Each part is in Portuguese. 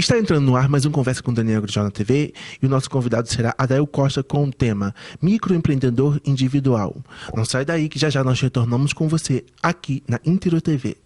Está entrando no ar mais um Conversa com Daniel Grijó na TV e o nosso convidado será Adael Costa com o tema Microempreendedor Individual. Não sai daí que já já nós retornamos com você aqui na Intero TV.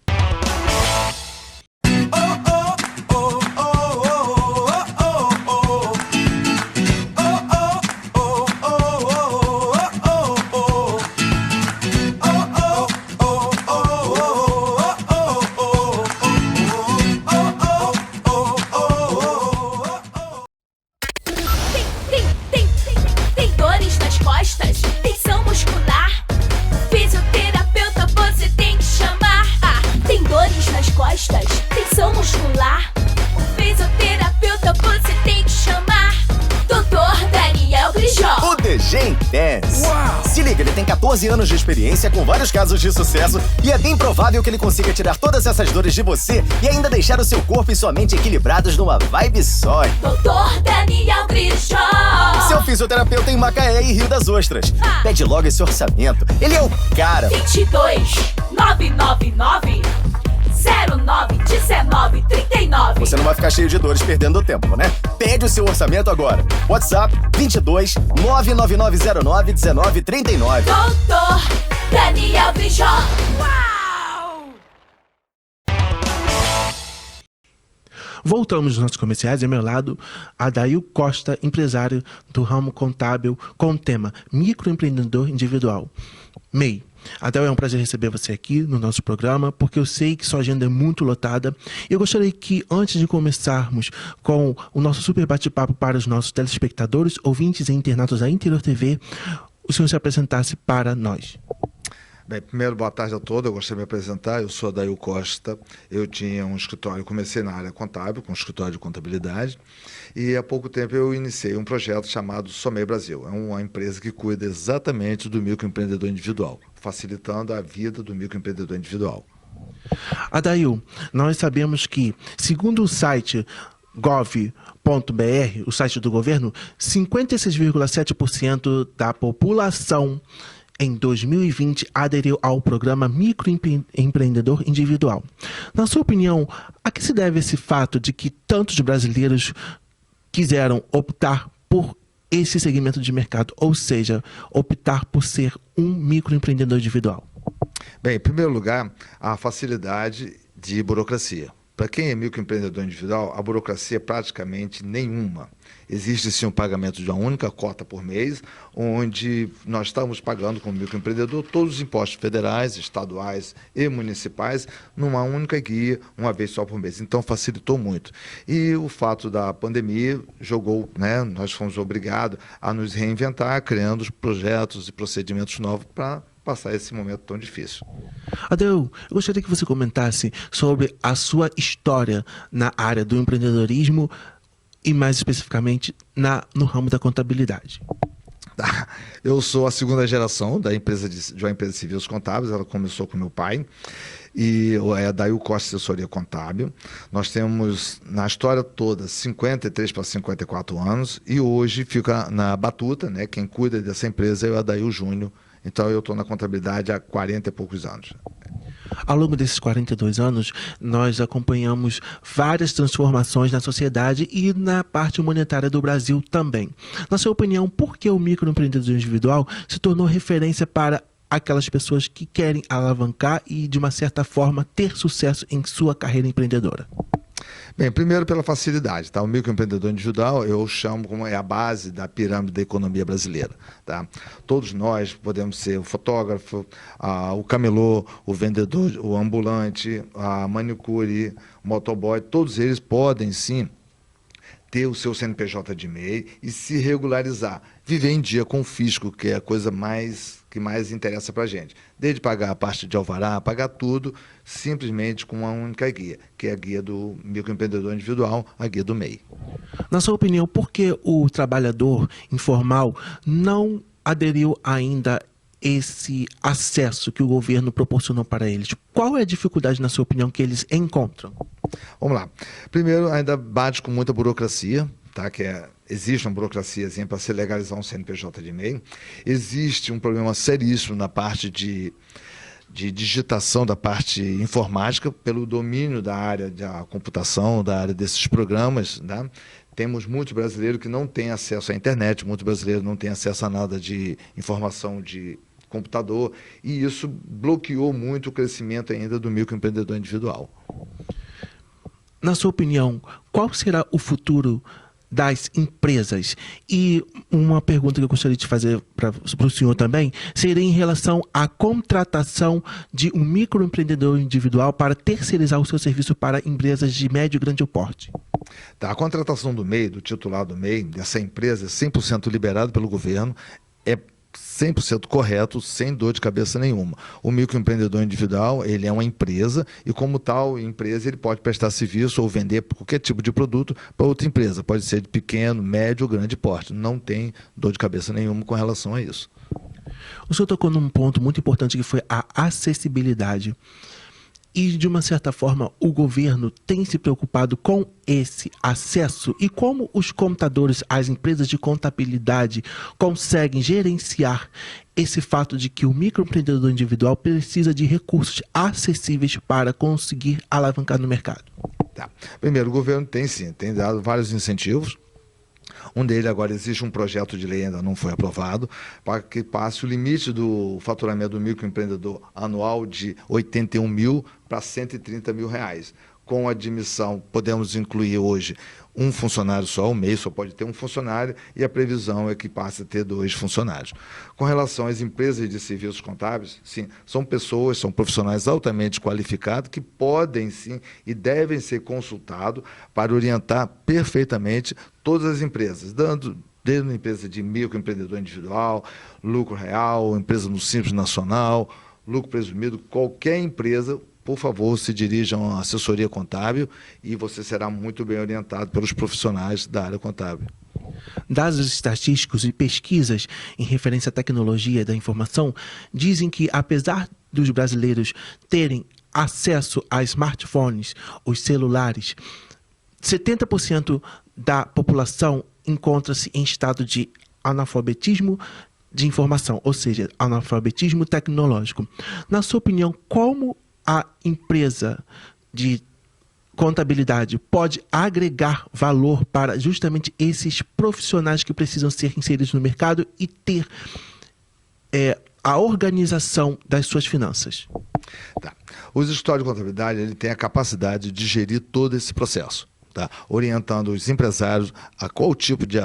Tensão muscular, o fisioterapeuta você tem que chamar. Dr. Daniel Grijó. O DG Intense. Uau! Se liga, ele tem 14 anos de experiência com vários casos de sucesso e é bem provável que ele consiga tirar todas essas dores de você e ainda deixar o seu corpo e sua mente equilibrados numa vibe só. Dr. Daniel Grijó. Seu fisioterapeuta em Macaé e Rio das Ostras. Pede logo esse orçamento. Ele é o cara. 22 999 091939. Você não vai ficar cheio de dores perdendo tempo, né? Pede o seu orçamento agora. WhatsApp 22 999091939. Doutor Daniel Grijó. Uau! Voltamos nos nossos comerciais e ao meu lado, Adael Costa, empresário do ramo contábil com o tema Microempreendedor Individual. MEI. Adael, é um prazer receber você aqui no nosso programa, porque eu sei que sua agenda é muito lotada. Eu gostaria que, antes de começarmos com o nosso super bate-papo para os nossos telespectadores, ouvintes e internautas da Intero TV, o senhor se apresentasse para nós. Bem, primeiro, boa tarde a todos. Eu gostaria de me apresentar. Eu sou Adael Costa. Eu tinha um escritório, comecei na área contábil, com um escritório de contabilidade, e há pouco tempo eu iniciei um projeto chamado Somei Brasil. É uma empresa que cuida exatamente do microempreendedor individual, facilitando a vida do microempreendedor individual. Adael, nós sabemos que, segundo o site gov.br, o site do governo, 56,7% da população em 2020 aderiu ao programa Microempreendedor Individual. Na sua opinião, a que se deve esse fato de que tantos brasileiros quiseram optar por esse segmento de mercado, ou seja, optar por ser um microempreendedor individual? Bem, em primeiro lugar, a facilidade de burocracia. Para quem é microempreendedor individual, a burocracia é praticamente nenhuma. Existe sim um pagamento de uma única cota por mês, onde nós estamos pagando como microempreendedor todos os impostos federais, estaduais e municipais numa única guia, uma vez só por mês. Então facilitou muito. E o fato da pandemia jogou, né, nós fomos obrigados a nos reinventar, criando projetos e procedimentos novos para passar esse momento tão difícil. Adael, eu gostaria que você comentasse sobre a sua história na área do empreendedorismo e mais especificamente no ramo da contabilidade. Eu sou a segunda geração de uma empresa civil contábeis. Ela começou com meu pai e é a Adael Costa Assessoria Contábil. Nós temos na história toda 53 para 54 anos e hoje fica na batuta, né? Quem cuida dessa empresa é o Adael Júnior. Então eu estou na contabilidade há 40 e poucos anos. Ao longo desses 42 anos, nós acompanhamos várias transformações na sociedade e na parte monetária do Brasil também. Na sua opinião, por que o microempreendedor individual se tornou referência para aquelas pessoas que querem alavancar e, de uma certa forma, ter sucesso em sua carreira empreendedora? Bem, primeiro pela facilidade, tá? O microempreendedor individual eu chamo como é a base da pirâmide da economia brasileira, tá? Todos nós podemos ser o fotógrafo, o camelô, o vendedor, o ambulante, a manicure, o motoboy, todos eles podem sim ter o seu CNPJ de MEI e se regularizar, viver em dia com o fisco, que é a coisa que mais interessa para a gente. Desde pagar a parte de alvará, pagar tudo, simplesmente com uma única guia, que é a guia do microempreendedor individual, a guia do MEI. Na sua opinião, por que o trabalhador informal não aderiu ainda esse acesso que o governo proporcionou para eles? Qual é a dificuldade, na sua opinião, que eles encontram? Vamos lá. Primeiro, ainda bate com muita burocracia, tá? Existe uma burocraciazinha para se legalizar um CNPJ de MEI. Existe um problema seríssimo na parte de digitação da parte informática, pelo domínio da área da computação, da área desses programas, né? Temos muitos brasileiros que não têm acesso à internet, muitos brasileiros não têm acesso a nada de informação de computador, e isso bloqueou muito o crescimento ainda do microempreendedor individual. Na sua opinião, qual será o futuro das empresas? E uma pergunta que eu gostaria de fazer para o senhor também seria em relação à contratação de um microempreendedor individual para terceirizar o seu serviço para empresas de médio e grande porte. Tá, a contratação do MEI, do titular do MEI, dessa empresa é 100% liberado pelo governo, é 100% correto, sem dor de cabeça nenhuma. O microempreendedor individual, ele é uma empresa e, como tal empresa, ele pode prestar serviço ou vender qualquer tipo de produto para outra empresa. Pode ser de pequeno, médio ou grande porte. Não tem dor de cabeça nenhuma com relação a isso. O senhor tocou num ponto muito importante que foi a acessibilidade. E, de uma certa forma, o governo tem se preocupado com esse acesso e como os computadores, as empresas de contabilidade conseguem gerenciar esse fato de que o microempreendedor individual precisa de recursos acessíveis para conseguir alavancar no mercado. Tá. Primeiro, o governo tem sim, tem dado vários incentivos. Um deles agora existe um projeto de lei, ainda não foi aprovado, para que passe o limite do faturamento do microempreendedor anual de 81 mil para 130 mil reais. Com a admissão, podemos incluir hoje um funcionário só, o MEI só pode ter um funcionário, e a previsão é que passe a ter 2 funcionários. Com relação às empresas de serviços contábeis, sim, são pessoas, são profissionais altamente qualificados que podem sim e devem ser consultados para orientar perfeitamente todas as empresas, desde uma empresa de microempreendedor individual, lucro real, empresa no Simples Nacional, lucro presumido, qualquer empresa. Por favor, se dirijam à assessoria contábil e você será muito bem orientado pelos profissionais da área contábil. Dados estatísticos e pesquisas em referência à tecnologia da informação dizem que, apesar dos brasileiros terem acesso a smartphones, os celulares, 70% da população encontra-se em estado de analfabetismo de informação, ou seja, analfabetismo tecnológico. Na sua opinião, como a empresa de contabilidade pode agregar valor para justamente esses profissionais que precisam ser inseridos no mercado e ter a organização das suas finanças? Tá. Os escritórios de contabilidade, ele tem a capacidade de gerir todo esse processo, tá? Orientando os empresários a qual tipo de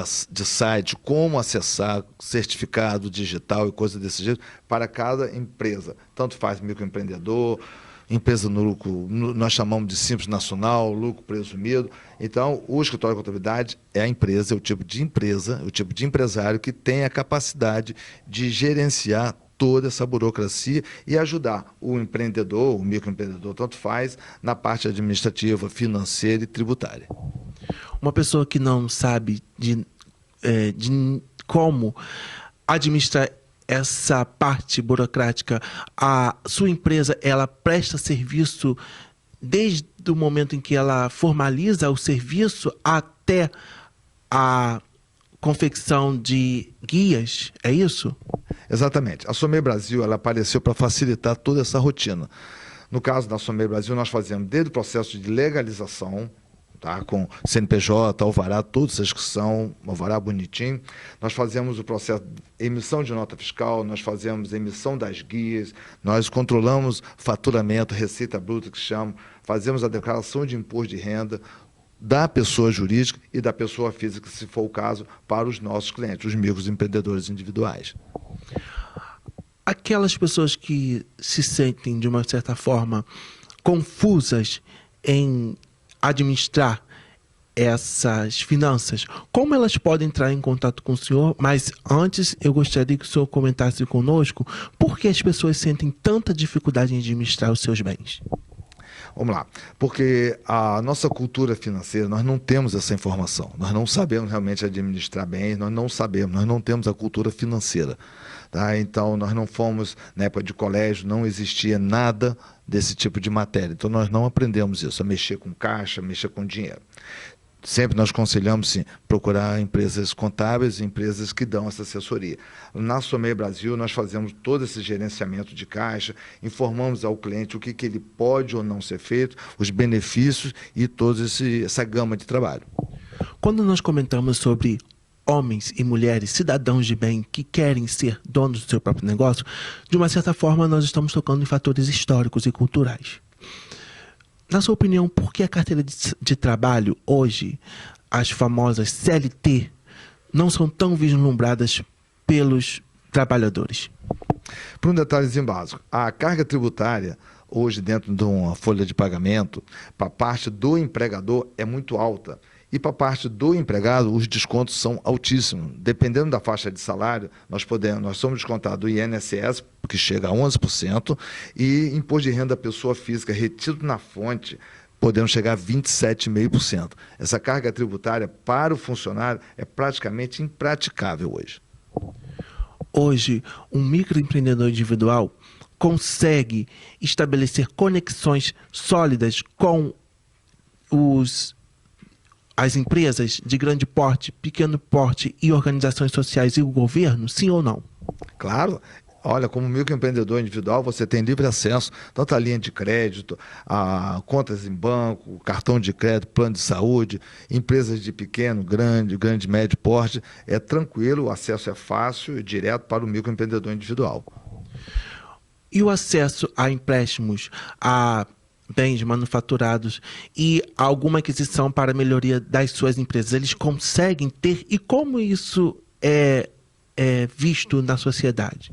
site, como acessar, certificado digital e coisas desse jeito para cada empresa. Tanto faz microempreendedor, empresa no lucro, nós chamamos de Simples Nacional, lucro presumido. Então, o escritório de contabilidade é a empresa, é o tipo de empresa, o tipo de empresário que tem a capacidade de gerenciar toda essa burocracia e ajudar o empreendedor, o microempreendedor, tanto faz, na parte administrativa, financeira e tributária. Uma pessoa que não sabe de como administrar essa parte burocrática, a sua empresa, ela presta serviço desde o momento em que ela formaliza o serviço até a confecção de guias, é isso? Exatamente. A Somei Brasil, ela apareceu para facilitar toda essa rotina. No caso da Somei Brasil, nós fazemos desde o processo de legalização, tá, com CNPJ, alvará, todos esses que são, alvará bonitinho. Nós fazemos o processo de emissão de nota fiscal, nós fazemos emissão das guias, nós controlamos faturamento, receita bruta, que chamam, fazemos a declaração de imposto de renda da pessoa jurídica e da pessoa física, se for o caso, para os nossos clientes, os microempreendedores individuais. Aquelas pessoas que se sentem, de uma certa forma, confusas em administrar essas finanças, como elas podem entrar em contato com o senhor? Mas antes eu gostaria que o senhor comentasse conosco por que as pessoas sentem tanta dificuldade em administrar os seus bens. Vamos lá, porque a nossa cultura financeira, nós não temos essa informação, nós não sabemos realmente administrar bem, nós não temos a cultura financeira. Tá? Então, nós não fomos, na época de colégio, não existia nada desse tipo de matéria. Então, nós não aprendemos isso, a mexer com caixa, mexer com dinheiro. Sempre nós aconselhamos, sim, procurar empresas contábeis, empresas que dão essa assessoria. Na Somei Brasil, nós fazemos todo esse gerenciamento de caixa, informamos ao cliente o que ele pode ou não ser feito, os benefícios e toda essa gama de trabalho. Quando nós comentamos sobre homens e mulheres, cidadãos de bem, que querem ser donos do seu próprio negócio, de uma certa forma nós estamos tocando em fatores históricos e culturais. Na sua opinião, por que a carteira de trabalho hoje, as famosas CLT, não são tão vislumbradas pelos trabalhadores? Por um detalhezinho básico, a carga tributária hoje dentro de uma folha de pagamento, para a parte do empregador é muito alta. E para a parte do empregado, os descontos são altíssimos. Dependendo da faixa de salário, nós somos descontados do INSS, que chega a 11%, e imposto de renda da pessoa física retido na fonte, podemos chegar a 27,5%. Essa carga tributária para o funcionário é praticamente impraticável hoje. Hoje, um microempreendedor individual consegue estabelecer conexões sólidas com as empresas de grande porte, pequeno porte e organizações sociais e o governo, sim ou não? Claro. Olha, como microempreendedor individual, você tem livre acesso tanto à linha de crédito, a contas em banco, cartão de crédito, plano de saúde, empresas de pequeno, grande, médio porte. É tranquilo, o acesso é fácil e direto para o microempreendedor individual. E o acesso a empréstimos, a bens manufaturados e alguma aquisição para a melhoria das suas empresas, eles conseguem ter? E como isso é visto na sociedade?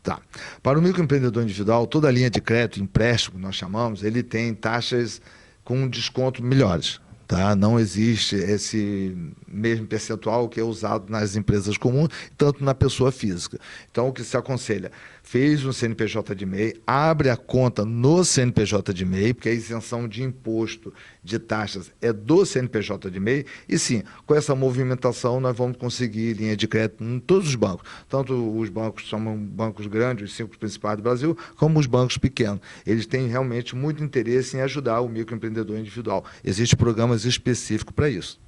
Tá. Para o microempreendedor individual, toda a linha de crédito, empréstimo, nós chamamos, ele tem taxas com desconto melhores. Tá? Não existe esse mesmo percentual que é usado nas empresas comuns, tanto na pessoa física. Então, o que se aconselha? Fez um CNPJ de MEI, abre a conta no CNPJ de MEI, porque a isenção de imposto de taxas é do CNPJ de MEI, e sim, com essa movimentação nós vamos conseguir linha de crédito em todos os bancos, tanto os bancos são bancos grandes, os 5 principais do Brasil, como os bancos pequenos. Eles têm realmente muito interesse em ajudar o microempreendedor individual. Existem programas específicos para isso.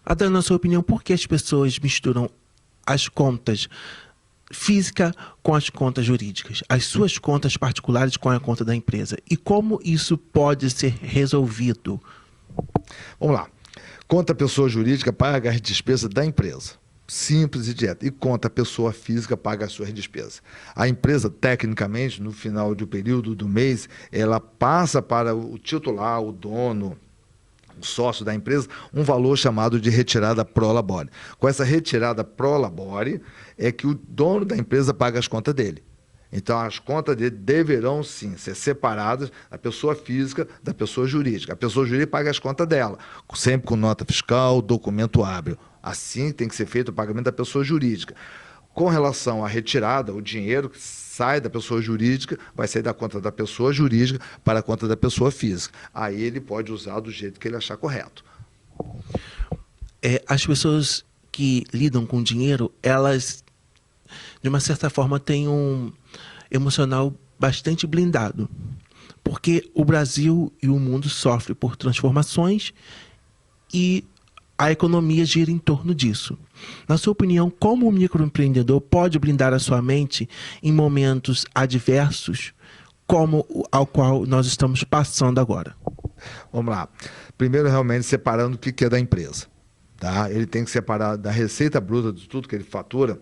Adão, na sua opinião, por que as pessoas misturam as contas física com as contas jurídicas, as suas contas particulares com a conta da empresa? E como isso pode ser resolvido? Vamos lá. Conta pessoa jurídica paga as despesas da empresa. Simples e direto. E conta pessoa física paga as suas despesas. A empresa, tecnicamente, no final do período do mês, ela passa para o titular, o dono, o sócio da empresa, um valor chamado de retirada pro labore. Com essa retirada pro labore é que o dono da empresa paga as contas dele. Então, as contas dele deverão, sim, ser separadas da pessoa física da pessoa jurídica. A pessoa jurídica paga as contas dela, sempre com nota fiscal, documento hábil. Assim tem que ser feito o pagamento da pessoa jurídica. Com relação à retirada, o dinheiro que sai da pessoa jurídica vai sair da conta da pessoa jurídica para a conta da pessoa física. Aí ele pode usar do jeito que ele achar correto. As pessoas que lidam com dinheiro, elas, de uma certa forma, têm um emocional bastante blindado. Porque o Brasil e o mundo sofrem por transformações e a economia gira em torno disso. Na sua opinião, como o microempreendedor pode blindar a sua mente em momentos adversos, como ao qual nós estamos passando agora? Vamos lá. Primeiro, realmente, separando o que é da empresa. Tá? Ele tem que separar da receita bruta de tudo que ele fatura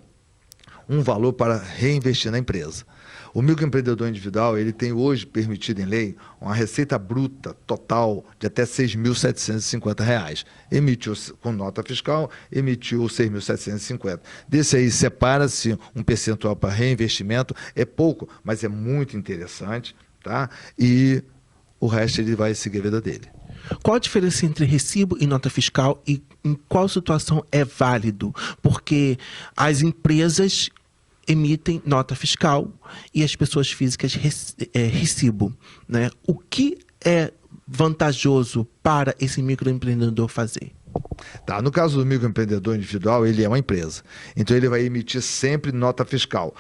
um valor para reinvestir na empresa. O microempreendedor individual, ele tem hoje permitido em lei uma receita bruta total de até R$ 6.750. Emitiu com nota fiscal, emitiu R$ 6.750. Desse aí, separa-se um percentual para reinvestimento. É pouco, mas é muito interessante. Tá? E o resto ele vai seguir a vida dele. Qual a diferença entre recibo e nota fiscal e em qual situação é válido? Porque as empresas emitem nota fiscal e as pessoas físicas recibo, né? O que é vantajoso para esse microempreendedor fazer? Tá, no caso do microempreendedor individual, ele é uma empresa. Então ele vai emitir sempre nota fiscal.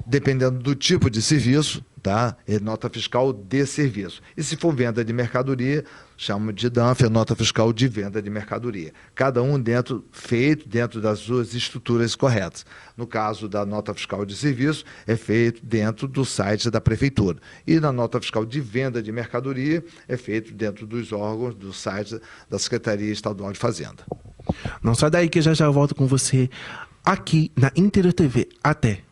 Dependendo do tipo de serviço, tá? É nota fiscal de serviço. E se for venda de mercadoria, chama de DANF, é nota fiscal de venda de mercadoria. Cada um feito dentro das suas estruturas corretas. No caso da nota fiscal de serviço, é feito dentro do site da prefeitura. E na nota fiscal de venda de mercadoria, é feito dentro dos órgãos do site da Secretaria Estadual de Fazenda. Não sai daí que eu já volto com você aqui na Interior TV. Até!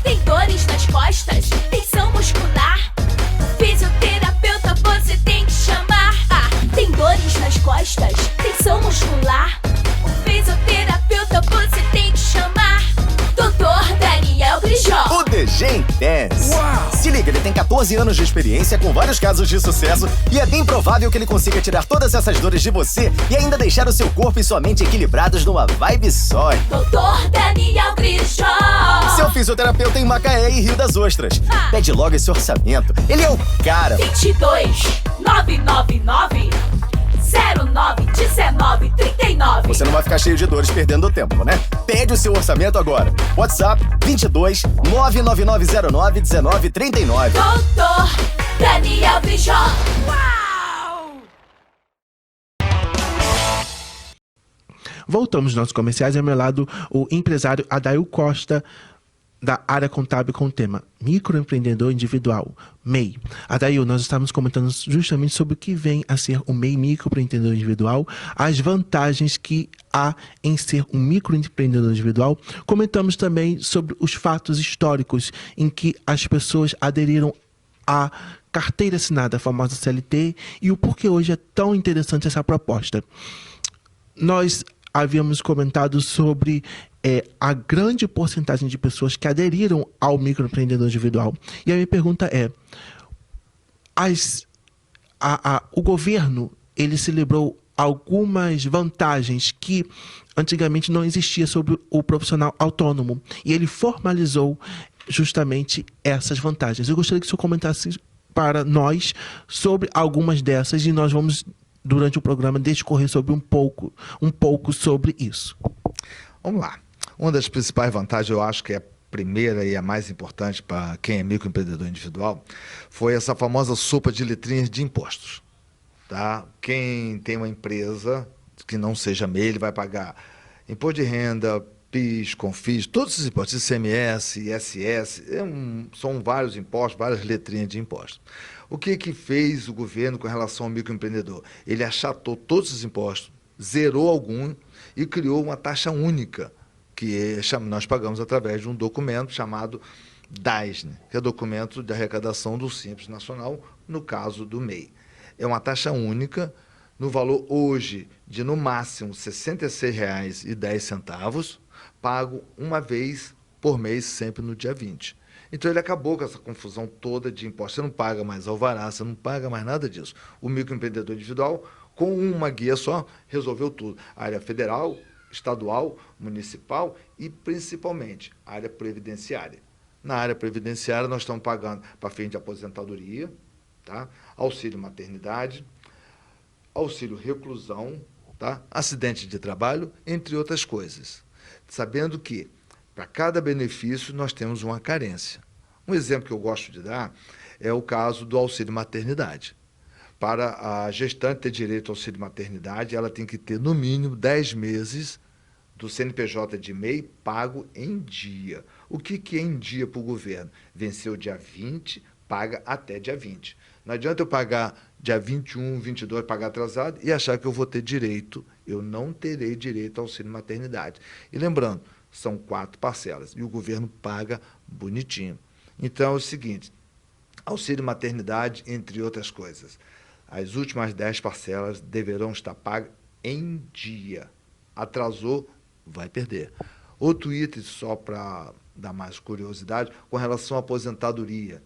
Tem dores nas costas, tensão muscular. Fisioterapeuta você tem que chamar. Tem dores nas costas, tensão muscular. Fisioterapeuta você tem que chamar. Dr. Daniel Grijó. O DG Intense. Se liga, ele tem 14 anos de experiência com vários casos de sucesso e é bem provável que ele consiga tirar todas essas dores de você e ainda deixar o seu corpo e sua mente equilibrados numa vibe só. Dr. Daniel Grijó. Seu fisioterapeuta em Macaé e Rio das Ostras. Pede logo esse orçamento. Ele é o cara. 22 999 09 19 39. Você não vai ficar cheio de dores perdendo tempo, né? Pede o seu orçamento agora. WhatsApp 22 99909 19 39. Dr. Daniel Grijó. Uau! Voltamos nos nossos comerciais. Ao meu lado, o empresário Adail Costa, da área contábil, com o tema Microempreendedor Individual, MEI. Adail, nós estávamos comentando justamente sobre o que vem a ser o MEI, Microempreendedor Individual, as vantagens que há em ser um microempreendedor individual. Comentamos também sobre os fatos históricos em que as pessoas aderiram à carteira assinada, a famosa CLT, e o porquê hoje é tão interessante essa proposta. Nós havíamos comentado sobre a grande porcentagem de pessoas que aderiram ao microempreendedor individual. E a minha pergunta é, o governo, ele celebrou algumas vantagens que antigamente não existia sobre o profissional autônomo, e ele formalizou justamente essas vantagens. Eu gostaria que o senhor comentasse para nós sobre algumas dessas, e nós vamos, durante o programa, discorrer sobre um pouco sobre isso. Vamos lá. Uma das principais vantagens, eu acho que é a primeira e a mais importante para quem é microempreendedor individual, foi essa famosa sopa de letrinhas de impostos. Tá? Quem tem uma empresa que não seja MEI, ele vai pagar imposto de renda, PIS, CONFIS, todos esses impostos, ICMS, ISS, são vários impostos, várias letrinhas de impostos. O que fez o governo com relação ao microempreendedor? Ele achatou todos os impostos, zerou algum e criou uma taxa única, que nós pagamos através de um documento chamado DASN, que é o Documento de Arrecadação do Simples Nacional, no caso do MEI. É uma taxa única, no valor hoje de, no máximo, R$ 66,10, pago uma vez por mês, sempre no dia 20. Então, ele acabou com essa confusão toda de impostos. Você não paga mais alvará, você não paga mais nada disso. O microempreendedor individual, com uma guia só, resolveu tudo. A área federal, estadual, municipal e, principalmente, a área previdenciária. Na área previdenciária, nós estamos pagando para fim de aposentadoria, tá? Auxílio maternidade, auxílio reclusão, tá? Acidente de trabalho, entre outras coisas. Sabendo que, para cada benefício, nós temos uma carência. Um exemplo que eu gosto de dar é o caso do auxílio maternidade. Para a gestante ter direito ao auxílio maternidade, ela tem que ter, no mínimo, 10 meses do CNPJ de MEI pago em dia. O que é em dia para o governo? Venceu dia 20, paga até dia 20. Não adianta eu pagar dia 21, 22, pagar atrasado e achar que eu vou ter direito. Eu não terei direito ao auxílio maternidade. E lembrando, são 4 parcelas e o governo paga bonitinho. Então é o seguinte, auxílio maternidade, entre outras coisas. As últimas 10 parcelas deverão estar pagas em dia. Atrasou, vai perder. Outro item, só para dar mais curiosidade, com relação à aposentadoria.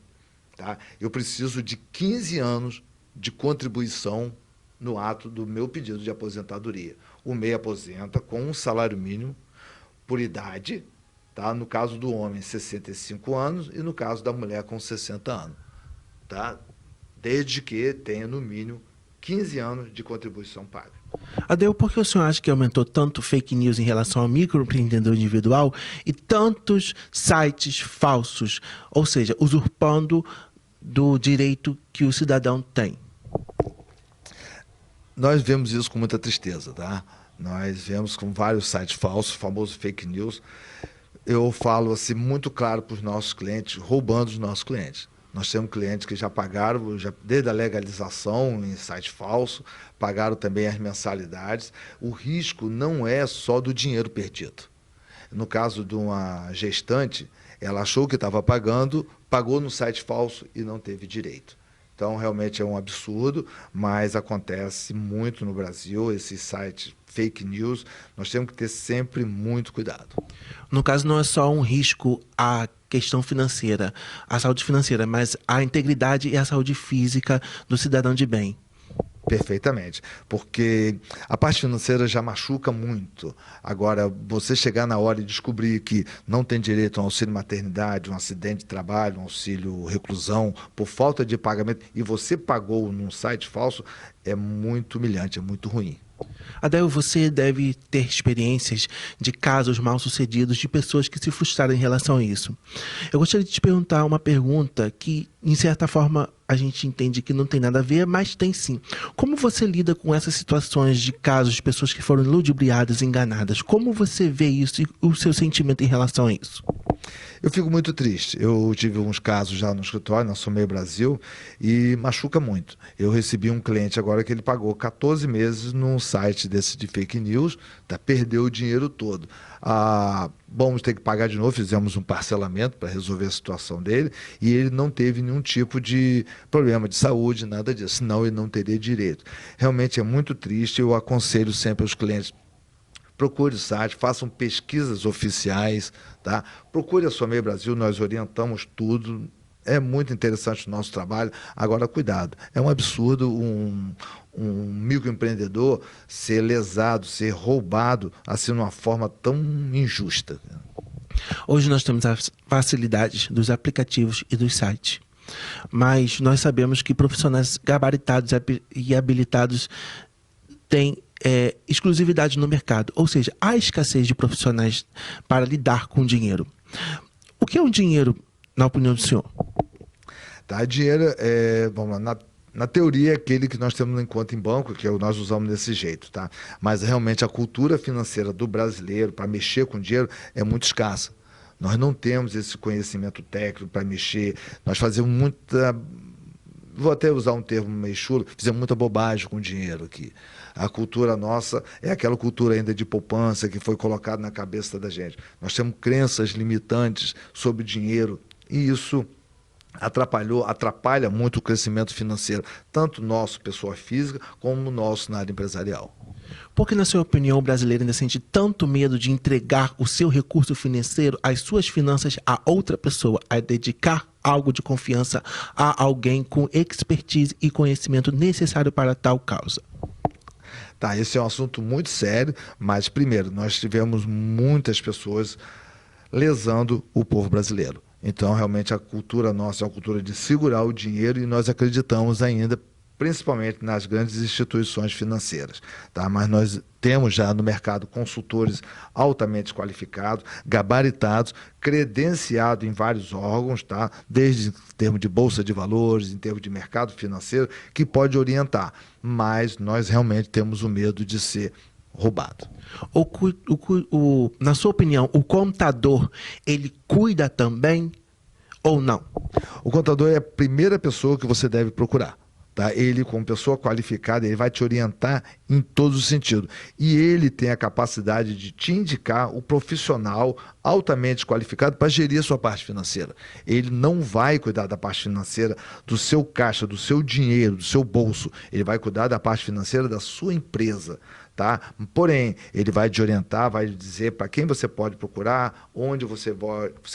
Tá? Eu preciso de 15 anos de contribuição no ato do meu pedido de aposentadoria. O MEI aposenta com um salário mínimo por idade, tá? No caso do homem, 65 anos, e no caso da mulher, com 60 anos. Tá? Desde que tenha, no mínimo, 15 anos de contribuição paga. Adeu, por que o senhor acha que aumentou tanto fake news em relação ao microempreendedor individual e tantos sites falsos, ou seja, usurpando do direito que o cidadão tem? Nós vemos isso com muita tristeza, tá? Nós vemos com vários sites falsos, famoso fake news. Eu falo assim muito claro para os nossos clientes, roubando os nossos clientes. Nós temos clientes que já pagaram, desde a legalização em site falso, pagaram também as mensalidades. O risco não é só do dinheiro perdido. No caso de uma gestante, ela achou que estava pagando, pagou no site falso e não teve direito. Então, realmente é um absurdo, mas acontece muito no Brasil, esses sites fake news. Nós temos que ter sempre muito cuidado. No caso, não é só um risco à questão financeira, à saúde financeira, mas à integridade e à saúde física do cidadão de bem. Perfeitamente, porque a parte financeira já machuca muito. Agora, você chegar na hora e descobrir que não tem direito a um auxílio maternidade, um acidente de trabalho, um auxílio reclusão, por falta de pagamento, e você pagou num site falso, é muito humilhante, é muito ruim. Adel, você deve ter experiências de casos mal sucedidos de pessoas que se frustraram em relação a isso. Eu gostaria de te perguntar uma pergunta que, em certa forma, a gente entende que não tem nada a ver, mas tem sim. Como você lida com essas situações de casos de pessoas que foram ludibriadas, enganadas? Como você vê isso e o seu sentimento em relação a isso? Eu fico muito triste. Eu tive uns casos já no escritório, na Sommeil Brasil, e machuca muito. Eu recebi um cliente agora que ele pagou 14 meses num site desse de fake news, perdeu o dinheiro todo. Vamos ter que pagar de novo, fizemos um parcelamento para resolver a situação dele, e ele não teve nenhum tipo de problema de saúde, nada disso, senão ele não teria direito. Realmente é muito triste, eu aconselho sempre aos clientes: procure o site, façam pesquisas oficiais, tá? Procure a Sommeil Brasil, nós orientamos tudo. É muito interessante o nosso trabalho. Agora, cuidado, é um absurdo um microempreendedor ser lesado, ser roubado assim, de uma forma tão injusta. Hoje nós temos as facilidades dos aplicativos e dos sites, mas nós sabemos que profissionais gabaritados e habilitados têm exclusividade no mercado, ou seja, há escassez de profissionais para lidar com dinheiro. O que é um dinheiro, na opinião do senhor? Dinheiro vamos lá, na teoria é aquele que nós temos em conta em banco, que nós usamos desse jeito, tá? Mas realmente a cultura financeira do brasileiro para mexer com dinheiro é muito escassa. Nós não temos esse conhecimento técnico para mexer, nós fazemos muita... Vou até usar um termo meio chulo, fizemos muita bobagem com dinheiro aqui. A cultura nossa é aquela cultura ainda de poupança que foi colocada na cabeça da gente. Nós temos crenças limitantes sobre dinheiro e isso atrapalha muito o crescimento financeiro, tanto nosso, pessoa física, como nosso na área empresarial. Por que, na sua opinião, o brasileiro ainda sente tanto medo de entregar o seu recurso financeiro, as suas finanças, a outra pessoa, a dedicar algo de confiança a alguém com expertise e conhecimento necessário para tal causa? Esse é um assunto muito sério, mas, primeiro, nós tivemos muitas pessoas lesando o povo brasileiro. Então, realmente, a cultura nossa é uma cultura de segurar o dinheiro e nós acreditamos ainda, principalmente nas grandes instituições financeiras. Mas nós temos já no mercado consultores altamente qualificados, gabaritados, credenciados em vários órgãos, desde em termos de bolsa de valores, em termos de mercado financeiro, que pode orientar. Mas nós realmente temos o medo de ser roubado. Na sua opinião, o contador, ele cuida também ou não? O contador é a primeira pessoa que você deve procurar. Ele, como pessoa qualificada, ele vai te orientar em todos os sentidos. E ele tem a capacidade de te indicar o profissional altamente qualificado para gerir a sua parte financeira. Ele não vai cuidar da parte financeira do seu caixa, do seu dinheiro, do seu bolso. Ele vai cuidar da parte financeira da sua empresa. Porém, ele vai te orientar, vai dizer para quem você pode procurar, onde você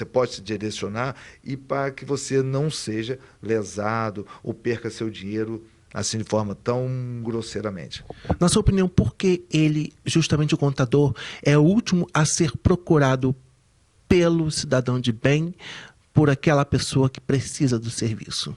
pode se direcionar e para que você não seja lesado ou perca seu dinheiro assim de forma tão grosseiramente. Na sua opinião, por que ele, justamente o contador, é o último a ser procurado pelo cidadão de bem, por aquela pessoa que precisa do serviço?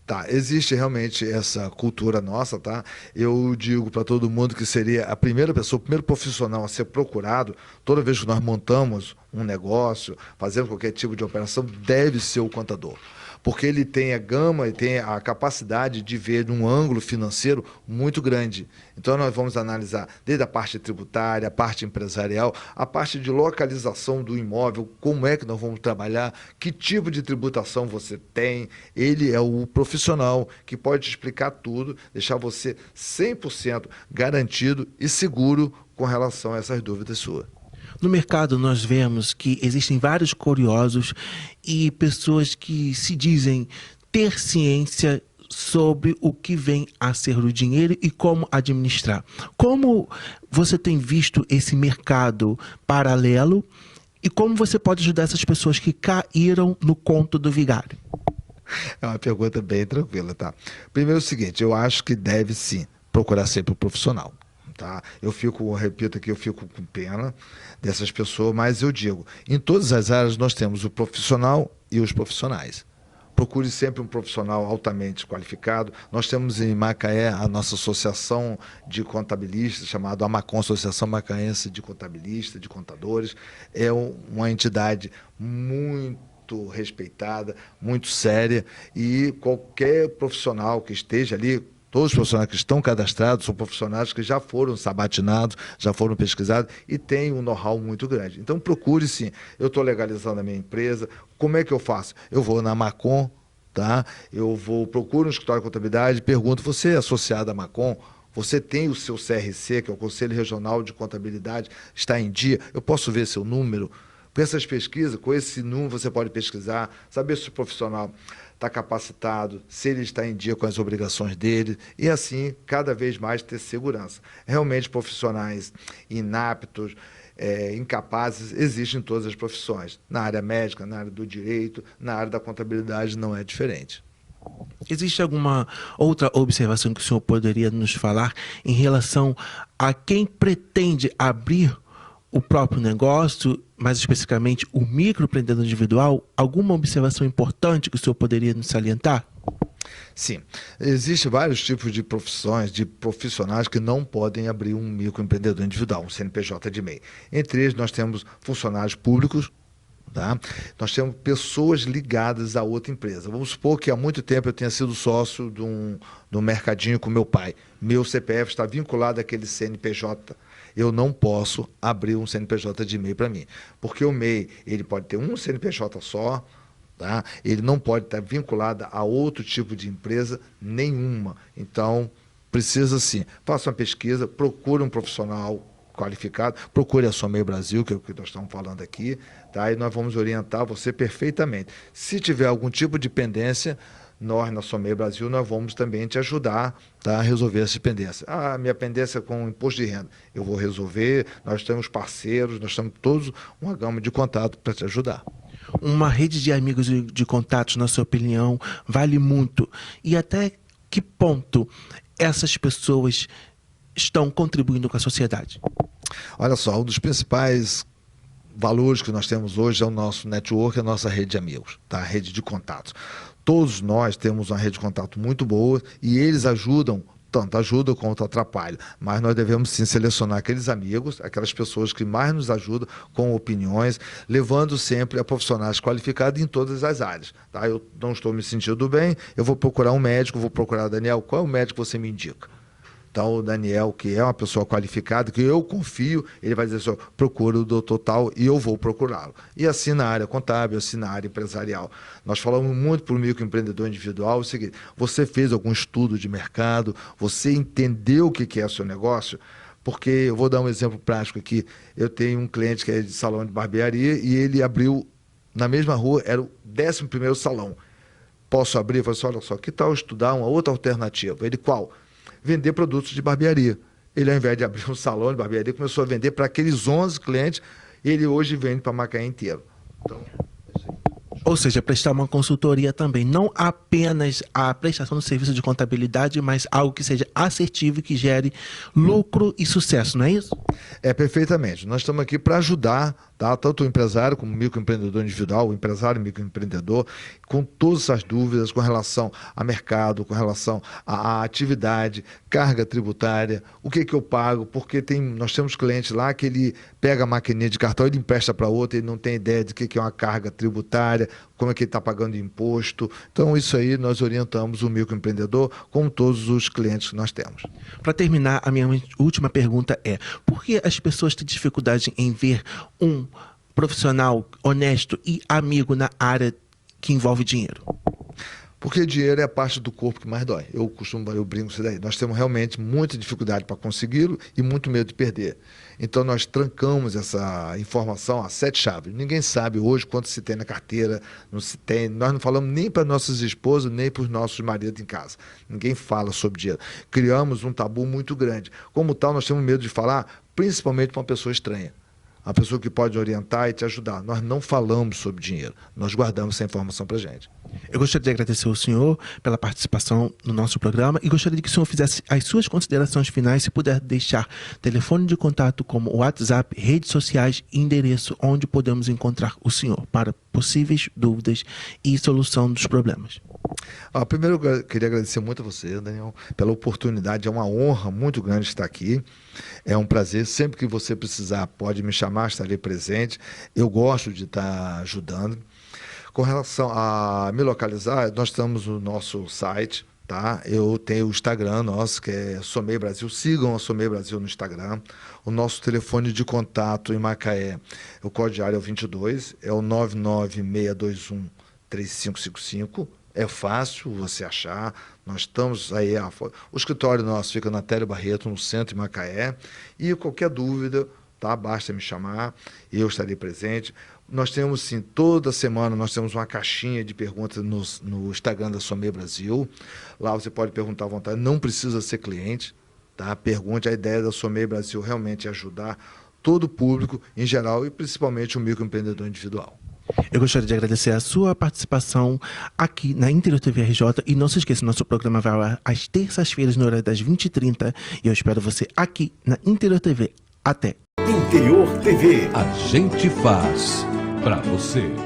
Tá, existe realmente essa cultura nossa, tá? Eu digo para todo mundo que seria a primeira pessoa, o primeiro profissional a ser procurado, toda vez que nós montamos um negócio, fazemos qualquer tipo de operação, deve ser o contador. Porque ele tem a gama e tem a capacidade de ver num ângulo financeiro muito grande. Então, nós vamos analisar desde a parte tributária, a parte empresarial, a parte de localização do imóvel, como é que nós vamos trabalhar, que tipo de tributação você tem. Ele é o profissional que pode te explicar tudo, deixar você 100% garantido e seguro com relação a essas dúvidas suas. No mercado, nós vemos que existem vários curiosos e pessoas que se dizem ter ciência sobre o que vem a ser o dinheiro e como administrar. Como você tem visto esse mercado paralelo e como você pode ajudar essas pessoas que caíram no conto do vigário? É uma pergunta bem tranquila, tá? Primeiro é o seguinte, eu acho que deve sim procurar sempre o profissional. Tá? Eu repito aqui, eu fico com pena dessas pessoas, mas eu digo, em todas as áreas nós temos o profissional e os profissionais. Procure sempre um profissional altamente qualificado. Nós temos em Macaé a nossa associação de contabilistas, chamada AMACON, Associação Macaense de Contabilistas, de Contadores. É uma entidade muito respeitada, muito séria, e qualquer profissional que esteja ali, todos os profissionais que estão cadastrados são profissionais que já foram sabatinados, já foram pesquisados e têm um know-how muito grande. Então, procure sim. Eu estou legalizando a minha empresa. Como é que eu faço? Eu vou na Macon, tá? Procuro um escritório de contabilidade, pergunto, você é associado à Macon? Você tem o seu CRC, que é o Conselho Regional de Contabilidade, está em dia? Eu posso ver seu número? Com essas pesquisas, com esse número você pode pesquisar, saber se o profissional está capacitado, se ele está em dia com as obrigações dele, e assim, cada vez mais ter segurança. Realmente, profissionais inaptos, incapazes, existem em todas as profissões. Na área médica, na área do direito, na área da contabilidade não é diferente. Existe alguma outra observação que o senhor poderia nos falar em relação a quem pretende abrir o próprio negócio, mais especificamente o microempreendedor individual? Alguma observação importante que o senhor poderia nos salientar? Sim, existem vários tipos de profissões, de profissionais que não podem abrir um microempreendedor individual, um CNPJ de MEI. Entre eles nós temos funcionários públicos, tá? Nós temos pessoas ligadas a outra empresa. Vamos supor que há muito tempo eu tenha sido sócio de um mercadinho com meu pai. Meu CPF está vinculado àquele CNPJ. Eu não posso abrir um CNPJ de MEI para mim. Porque o MEI ele pode ter um CNPJ só, tá? Ele não pode estar vinculado a outro tipo de empresa nenhuma. Então, precisa sim, faça uma pesquisa, procure um profissional qualificado, procure a SOMEI Brasil, que é o que nós estamos falando aqui, tá? E nós vamos orientar você perfeitamente. Se tiver algum tipo de pendência, nós, na SOMEI Brasil, nós vamos também te ajudar, tá, a resolver essa pendência. Ah, minha pendência com imposto de renda, eu vou resolver, nós temos parceiros, nós temos todos uma gama de contato para te ajudar. Uma rede de amigos e de contatos, na sua opinião, vale muito. E até que ponto essas pessoas estão contribuindo com a sociedade? Olha só, um dos principais valores que nós temos hoje é o nosso network, a nossa rede de amigos, tá? A rede de contatos. Todos nós temos uma rede de contato muito boa e eles ajudam, tanto ajudam quanto atrapalham. Mas nós devemos sim selecionar aqueles amigos, aquelas pessoas que mais nos ajudam com opiniões, levando sempre a profissionais qualificados em todas as áreas. Tá? Eu não estou me sentindo bem, eu vou procurar um médico, vou procurar o Daniel. Qual é o médico que você me indica? Então, o Daniel, que é uma pessoa qualificada, que eu confio, ele vai dizer assim, procura o doutor tal e eu vou procurá-lo. E assim na área contábil, assim na área empresarial. Nós falamos muito para o microempreendedor individual o seguinte, você fez algum estudo de mercado, você entendeu o que é o seu negócio? Porque, eu vou dar um exemplo prático aqui, eu tenho um cliente que é de salão de barbearia e ele abriu, na mesma rua, era o 11º salão. Posso abrir? Eu falei assim, olha só, que tal estudar uma outra alternativa? Ele, qual? Vender produtos de barbearia. Ele, ao invés de abrir um salão de barbearia, começou a vender para aqueles 11 clientes, e ele hoje vende para Macaé inteiro. Então, ou seja, prestar uma consultoria também, não apenas a prestação do serviço de contabilidade, mas algo que seja assertivo e que gere lucro e sucesso, não é isso? É, perfeitamente. Nós estamos aqui para ajudar, tá? Tanto o empresário como o microempreendedor individual, o empresário e o microempreendedor, com todas as dúvidas com relação a mercado, com relação à atividade, carga tributária, o que eu pago, porque nós temos clientes lá que ele pega a maquininha de cartão, ele empresta para outro, ele não tem ideia de que é uma carga tributária, como é que ele está pagando imposto. Então, isso aí nós orientamos o microempreendedor com todos os clientes que nós temos. Para terminar, a minha última pergunta é: por que as pessoas têm dificuldade em ver um profissional honesto e amigo na área que envolve dinheiro? Porque dinheiro é a parte do corpo que mais dói. Eu brinco isso daí. Nós temos realmente muita dificuldade para consegui-lo e muito medo de perder. Então nós trancamos essa informação a 7 chaves. Ninguém sabe hoje quanto se tem na carteira, não se tem. Nós não falamos nem para nossas esposas, nem para os nossos maridos em casa. Ninguém fala sobre dinheiro. Criamos um tabu muito grande. Como tal, nós temos medo de falar, principalmente para uma pessoa estranha. A pessoa que pode orientar e te ajudar. Nós não falamos sobre dinheiro, nós guardamos essa informação para a gente. Eu gostaria de agradecer ao senhor pela participação no nosso programa e gostaria que o senhor fizesse as suas considerações finais, se puder deixar telefone de contato como WhatsApp, redes sociais e endereço onde podemos encontrar o senhor para possíveis dúvidas e solução dos problemas. Primeiro, eu queria agradecer muito a você, Daniel, pela oportunidade. É uma honra muito grande estar aqui. É um prazer. Sempre que você precisar, pode me chamar, estarei presente. Eu gosto de estar ajudando. Com relação a me localizar, nós estamos no nosso site, tá? Eu tenho o Instagram nosso, que é Somei Brasil. Sigam a Somei Brasil no Instagram. O nosso telefone de contato em Macaé, o código de área é o 22, é o 99621-3555. É fácil você achar. Nós estamos aí. O escritório nosso fica na Tério Barreto, no centro de Macaé. E qualquer dúvida, tá? Basta me chamar e eu estarei presente. Nós temos, sim, toda semana nós temos uma caixinha de perguntas no Instagram da Somei Brasil. Lá você pode perguntar à vontade, não precisa ser cliente, tá? Pergunte. A ideia da Somei Brasil realmente é ajudar todo o público em geral e principalmente o microempreendedor individual. Eu gostaria de agradecer a sua participação aqui na Interior TV RJ e não se esqueça, nosso programa vai ao ar às terças-feiras no horário das 20h30 e eu espero você aqui na Interior TV. Até! Interior TV. A gente faz pra você.